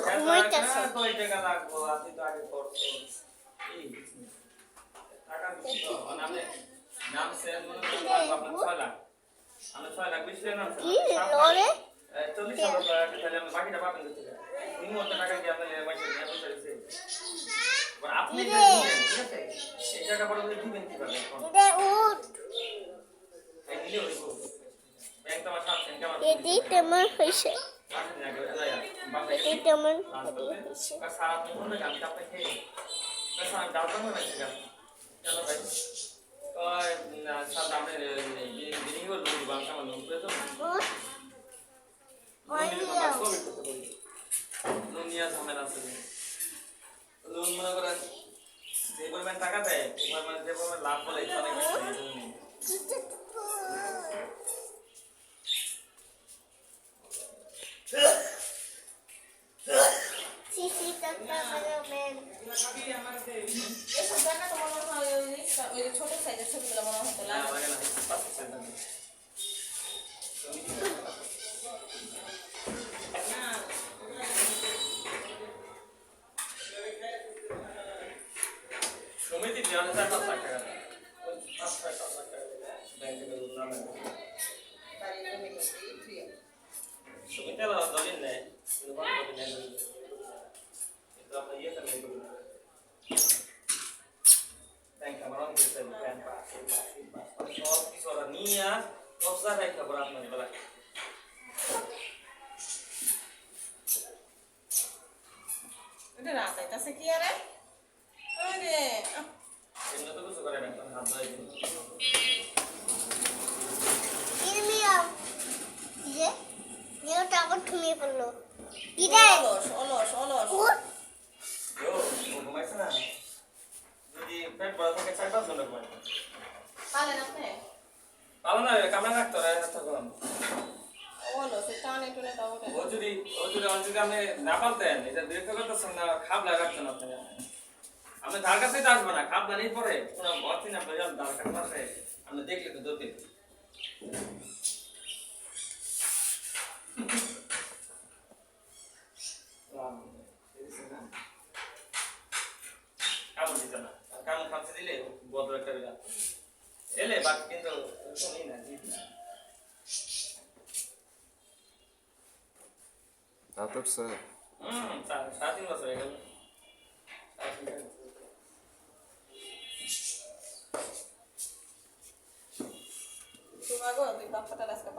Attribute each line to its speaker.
Speaker 1: ঘুমাইতেছে
Speaker 2: আপনি এই টাকা পরে দিবেন কিভাবে ব্যাংক আমার সাথে কেমন
Speaker 1: এটি তেমন হয়েছে এটি তেমন হয়েছে
Speaker 2: সারা আপনি কোন গান আপনি খেয়ে সারা ডাউন হয়ে গেছে কেন ভাই সাথে আপনি বিলিং করে লোন বাংলা আমার লোন করে তো লোন নিয়ে ঝামেলা আছে লোন মনে করেন যে পরিমাণ টাকা দেয় যে পরিমাণ লাভ বলে অনেক
Speaker 3: ছোট সাইজের ছবিগুলো মনে হতো
Speaker 2: সমিতি দিয়ে অনেক টাকা টাকা ব্যাংকে নামে সমিতি আলাদা দলিল নেয় কিন্তু কত দলিল নেয় কিন্তু আপনার ইয়ে করলে ব্যাংক আমার অনেক কিছু ব্যাংক সব কিছু ওরা নিয়ে অবসর রাখতে পারে আপনার বেলা
Speaker 3: এটা রাত আইতাছে কি আরে আরে
Speaker 2: এমনি তো কিছু করে না হাত ধরে দিন
Speaker 1: নিয়োটা আবার ঘুমিয়ে পড়লো কি রে
Speaker 3: অলস
Speaker 2: ঘুমাইছে না যদি পেট বড় থাকে 4-5 ঘন্টা ঘুমায়
Speaker 3: পালেন আপনি
Speaker 2: ভালো না কামড়া রাখতে হবে হাত করলাম
Speaker 3: অলস টানে টুনে দাও
Speaker 2: ও যদি আপনি না পালতেন এটা দেখতে করতেছেন না খাবলা রাখতেন আপনি ধার কাছে আসবে না খাবলা নেই পরে কোনো অর্থ না আপনার ধার কাছে আসে আপনি দেখলে তো দৌড়তে কামড় দিতে না কামড় খাচ্ছে দিলে বদল একটা বিরাট এলে বাকি কিন্তু শুনি না জিত না
Speaker 4: নাটক স্যার
Speaker 2: 3.5 বছর হয়ে গেল
Speaker 3: তোমাগো তুই বাপ্পাটা আজকে